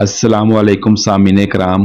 السلام علیکم سامعین کرام،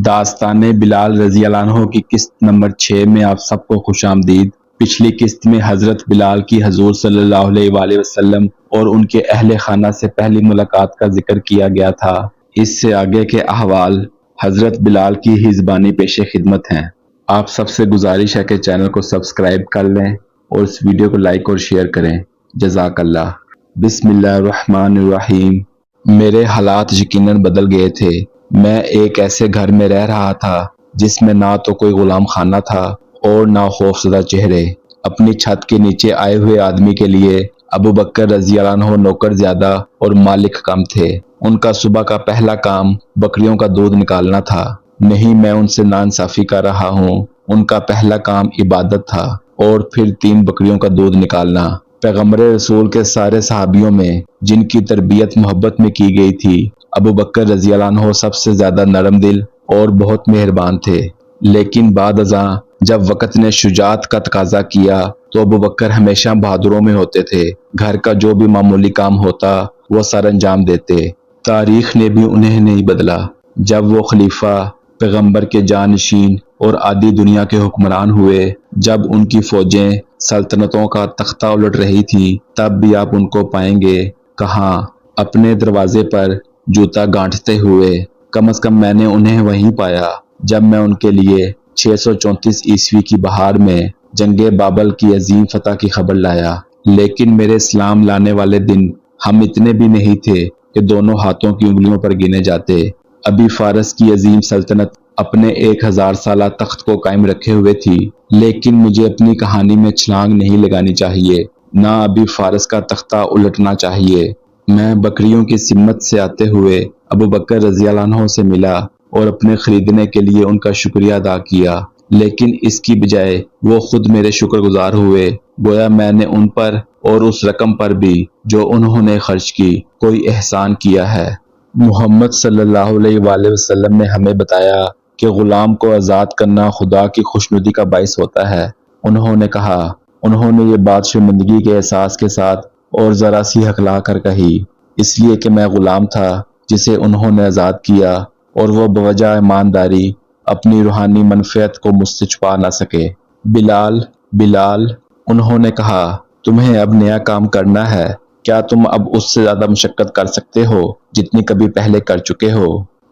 داستان بلال رضی اللہ عنہ کی قسط نمبر 6 میں آپ سب کو خوش آمدید۔ پچھلی قسط میں حضرت بلال کی حضور صلی اللہ علیہ وآلہ وسلم اور ان کے اہل خانہ سے پہلی ملاقات کا ذکر کیا گیا تھا۔ اس سے آگے کے احوال حضرت بلال کی ہی زبانی پیش خدمت ہیں۔ آپ سب سے گزارش ہے کہ چینل کو سبسکرائب کر لیں اور اس ویڈیو کو لائک اور شیئر کریں۔ جزاک اللہ۔ بسم اللہ الرحمن الرحیم۔ میرے حالات یقیناً بدل گئے تھے۔ میں ایک ایسے گھر میں رہ رہا تھا جس میں نہ تو کوئی غلام خانہ تھا اور نہ خوفزدہ چہرے۔ اپنی چھت کے نیچے آئے ہوئے آدمی کے لیے ابو بکر رضی اللہ عنہ نوکر زیادہ اور مالک کم تھے۔ ان کا صبح کا پہلا کام بکریوں کا دودھ نکالنا تھا۔ نہیں، میں ان سے ناانصافی کر رہا ہوں۔ ان کا پہلا کام عبادت تھا اور پھر 3 بکریوں کا دودھ نکالنا۔ پیغمبر رسول کے سارے صحابیوں میں جن کی تربیت محبت میں کی گئی تھی، ابو بکر رضی اللہ عنہ سب سے زیادہ نرم دل اور بہت مہربان تھے۔ لیکن بعد ازاں جب وقت نے شجاعت کا تقاضا کیا تو ابو بکر ہمیشہ بہادروں میں ہوتے تھے۔ گھر کا جو بھی معمولی کام ہوتا وہ سر انجام دیتے۔ تاریخ نے بھی انہیں نہیں بدلا۔ جب وہ خلیفہ، پیغمبر کے جانشین اور آدھی دنیا کے حکمران ہوئے، جب ان کی فوجیں سلطنتوں کا تختہ الٹ رہی تھی، تب بھی آپ ان کو پائیں گے کہاں؟ اپنے دروازے پر جوتا گانٹھتے ہوئے۔ کم از کم میں نے انہیں وہیں پایا جب میں ان کے لیے 634 عیسوی کی بہار میں جنگ بابل کی عظیم فتح کی خبر لایا۔ لیکن میرے اسلام لانے والے دن ہم اتنے بھی نہیں تھے کہ دونوں ہاتھوں کی انگلیوں پر گنے جاتے۔ ابھی فارس کی عظیم سلطنت اپنے 1000 سالہ تخت کو قائم رکھے ہوئے تھی، لیکن مجھے اپنی کہانی میں چھلانگ نہیں لگانی چاہیے، نہ ابھی فارس کا تختہ الٹنا چاہیے۔ میں بکریوں کی سمت سے آتے ہوئے ابو بکر رضی اللہ عنہ سے ملا اور اپنے خریدنے کے لیے ان کا شکریہ ادا کیا، لیکن اس کی بجائے وہ خود میرے شکر گزار ہوئے، گویا میں نے ان پر اور اس رقم پر بھی جو انہوں نے خرچ کی کوئی احسان کیا ہے۔ محمد صلی اللہ علیہ وآلہ وسلم نے ہمیں بتایا کہ غلام کو آزاد کرنا خدا کی خوشنودی کا باعث ہوتا ہے۔ انہوں نے کہا۔ انہوں نے یہ بات شرمندگی کے احساس کے ساتھ اور ذرا سی ہکلا کر کہی، اس لیے کہ میں غلام تھا جسے انہوں نے آزاد کیا اور وہ بوجہ ایمانداری اپنی روحانی منفعت کو مجھ سے چھپا نہ سکے۔ بلال، انہوں نے کہا، تمہیں اب نیا کام کرنا ہے۔ کیا تم اب اس سے زیادہ مشقت کر سکتے ہو جتنی کبھی پہلے کر چکے ہو؟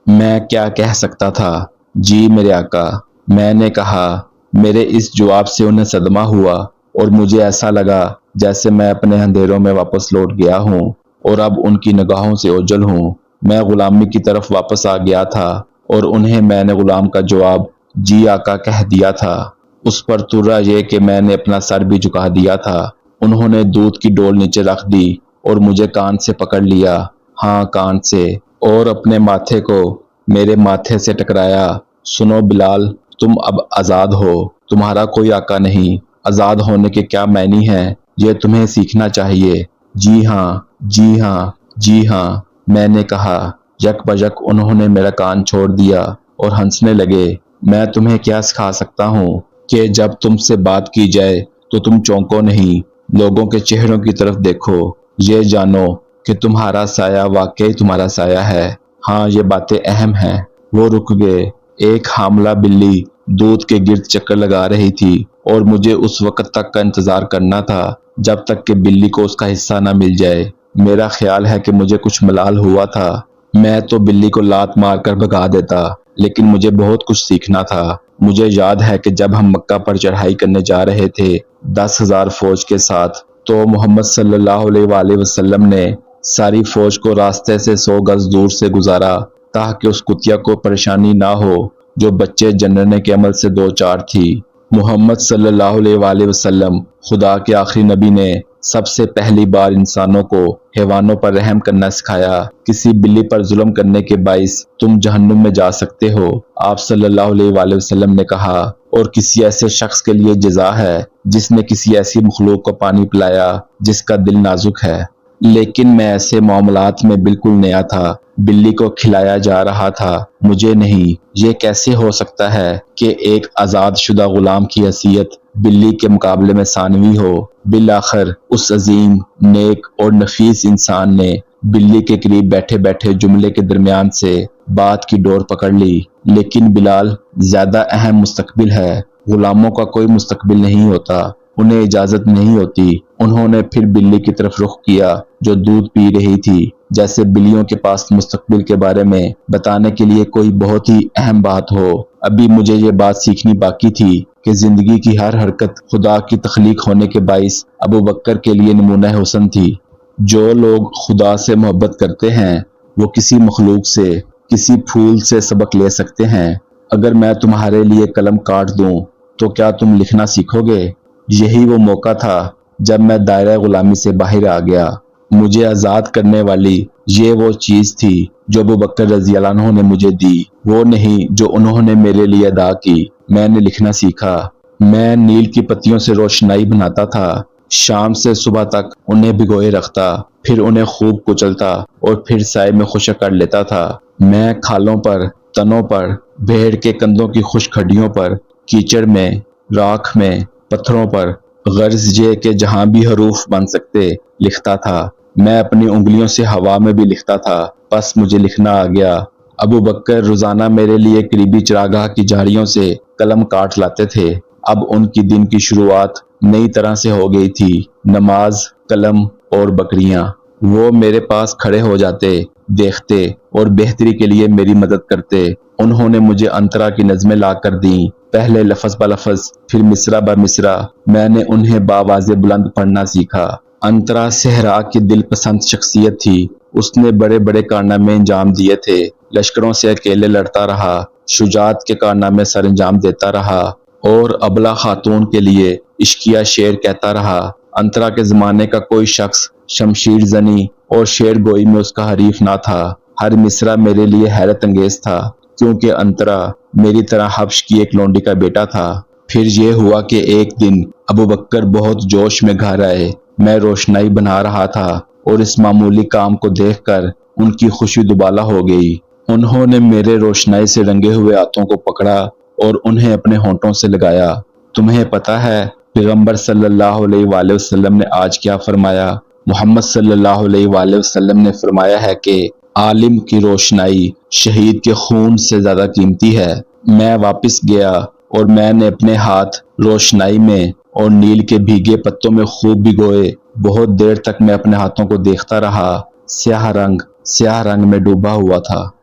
میں کیا کہہ سکتا تھا؟ جی میرے آقا، میں نے کہا۔ میرے اس جواب سے انہیں صدمہ ہوا اور مجھے ایسا لگا جیسے میں اپنے اندھیروں میں واپس لوٹ گیا ہوں اور اب ان کی نگاہوں سے اوجھل ہوں۔ میں غلامی کی طرف واپس آ گیا تھا اور انہیں میں نے غلام کا جواب جی آقا کہہ دیا تھا۔ اس پر ترا یہ کہ میں نے اپنا سر بھی جھکا دیا تھا۔ انہوں نے دودھ کی ڈول نیچے رکھ دی اور مجھے کان سے پکڑ لیا، ہاں کان سے، اور اپنے ماتھے کو میرے ماتھے سے ٹکرایا۔ سنو بلال، تم اب آزاد ہو، تمہارا کوئی آقا نہیں۔ آزاد ہونے کے کیا معنی ہیں یہ تمہیں سیکھنا چاہیے۔ جی ہاں، جی ہاں، جی ہاں، میں نے کہا۔ یک بجک انہوں نے میرا کان چھوڑ دیا اور ہنسنے لگے۔ میں تمہیں کیا سکھا سکتا ہوں کہ جب تم سے بات کی جائے تو تم چونکو نہیں، لوگوں کے چہروں کی طرف دیکھو، یہ جانو کہ تمہارا سایہ واقعی تمہارا سایہ ہے۔ ہاں، یہ باتیں اہم ہیں۔ وہ رک گئے۔ ایک حاملہ بلی دودھ کے گرد چکر لگا رہی تھی اور مجھے اس وقت تک کا انتظار کرنا تھا جب تک کہ بلی کو اس کا حصہ نہ مل جائے۔ میرا خیال ہے کہ مجھے کچھ ملال ہوا تھا۔ میں تو بلی کو لات مار کر بھگا دیتا، لیکن مجھے بہت کچھ سیکھنا تھا۔ مجھے یاد ہے کہ جب ہم مکہ پر چڑھائی کرنے جا رہے تھے 10,000 فوج کے ساتھ، تو محمد صلی اللہ علیہ وآلہ وسلم نے ساری فوج کو راستے سے 100 گز دور سے گزارا تاکہ اس کتیا کو پریشانی نہ ہو جو بچے جننے کے عمل سے دوچار تھی۔ محمد صلی اللہ علیہ وآلہ وسلم، خدا کے آخری نبی، نے سب سے پہلی بار انسانوں کو حیوانوں پر رحم کرنا سکھایا۔ کسی بلی پر ظلم کرنے کے باعث تم جہنم میں جا سکتے ہو، آپ صلی اللہ علیہ وآلہ وسلم نے کہا، اور کسی ایسے شخص کے لیے جزا ہے جس نے کسی ایسی مخلوق کو پانی پلایا جس کا دل نازک ہے۔ لیکن میں ایسے معاملات میں بالکل نیا تھا۔ بلی کو کھلایا جا رہا تھا، مجھے نہیں۔ یہ کیسے ہو سکتا ہے کہ ایک آزاد شدہ غلام کی حیثیت بلی کے مقابلے میں ثانوی ہو؟ بالآخر اس عظیم، نیک اور نفیس انسان نے بلی کے قریب بیٹھے بیٹھے جملے کے درمیان سے بات کی ڈور پکڑ لی، لیکن بلال زیادہ اہم مستقبل ہے، غلاموں کا کوئی مستقبل نہیں ہوتا، انہیں اجازت نہیں ہوتی۔ انہوں نے پھر بلی کی طرف رخ کیا جو دودھ پی رہی تھی، جیسے بلیوں کے پاس مستقبل کے بارے میں بتانے کے لیے کوئی بہت ہی اہم بات ہو۔ ابھی مجھے یہ بات سیکھنی باقی تھی کہ زندگی کی ہر حرکت خدا کی تخلیق ہونے کے باعث ابوبکر کے لیے نمونہ حسن تھی۔ جو لوگ خدا سے محبت کرتے ہیں وہ کسی مخلوق سے، کسی پھول سے سبق لے سکتے ہیں۔ اگر میں تمہارے لیے قلم کاٹ دوں تو کیا تم لکھنا سیکھو گے؟ یہی وہ موقع تھا جب میں دائرہ غلامی سے باہر آ گیا۔ مجھے آزاد کرنے والی یہ وہ چیز تھی جو ابوبکر رضی اللہ عنہ نے مجھے دی، وہ نہیں جو انہوں نے میرے لیے ادا کی۔ میں نے لکھنا سیکھا۔ میں نیل کی پتیوں سے روشنائی بناتا تھا، شام سے صبح تک انہیں بھگوئے رکھتا، پھر انہیں خوب کچلتا اور پھر سائے میں خشک کر لیتا تھا۔ میں کھالوں پر، تنوں پر، بھیڑ کے کندھوں کی خشک ہڈیوں پر، کیچڑ میں، راکھ میں، پتھروں پر، غرض یہ کہ جہاں بھی حروف بن سکتے لکھتا تھا۔ میں اپنی انگلیوں سے ہوا میں بھی لکھتا تھا۔ بس مجھے لکھنا آ گیا۔ ابوبکر روزانہ میرے لیے قریبی چراگاہ کی جھاڑیوں سے قلم کاٹ لاتے تھے۔ اب ان کی دن کی شروعات نئی طرح سے ہو گئی تھی، نماز، قلم اور بکریاں۔ وہ میرے پاس کھڑے ہو جاتے، دیکھتے اور بہتری کے لیے میری مدد کرتے۔ انہوں نے مجھے انترا کی نظمیں لا کر دیں، پہلے لفظ بلفظ، پھر مصرع بمصرع۔ میں نے انہیں باواز بلند پڑھنا سیکھا۔ انترا صحرا کی دل پسند شخصیت تھی۔ اس نے بڑے بڑے کارنامے انجام دیے تھے، لشکروں سے اکیلے لڑتا رہا، شجاعت کے کارنامے سر انجام دیتا رہا اور ابلہ خاتون کے لیے عشقیہ شعر کہتا رہا۔ انترا کے زمانے کا کوئی شخص شمشیر زنی اور شعر گوئی میں اس کا حریف نہ تھا۔ ہر مصرع میرے لیے حیرت انگیز تھا، کیونکہ انترا میری طرح حبش کی ایک لونڈی کا بیٹا تھا۔ پھر یہ ہوا کہ ایک دن ابوبکر بہت جوش میں گھر آئے۔ میں روشنائی بنا رہا تھا اور اس معمولی کام کو دیکھ کر ان کی خوشی دوبالا ہو گئی۔ انہوں نے میرے روشنائی سے رنگے ہوئے ہاتھوں کو پکڑا اور انہیں اپنے ہونٹوں سے لگایا۔ تمہیں پتہ ہے پیغمبر صلی اللہ علیہ وآلہ وسلم نے آج کیا فرمایا؟ محمد صلی اللہ علیہ وآلہ وسلم نے فرمایا ہے کہ عالم کی روشنائی شہید کے خون سے زیادہ قیمتی ہے۔ میں واپس گیا اور میں نے اپنے ہاتھ روشنائی میں اور نیل کے بھیگے پتوں میں خوب بھگوئے۔ بہت دیر تک میں اپنے ہاتھوں کو دیکھتا رہا۔ سیاہ رنگ میں ڈوبا ہوا تھا۔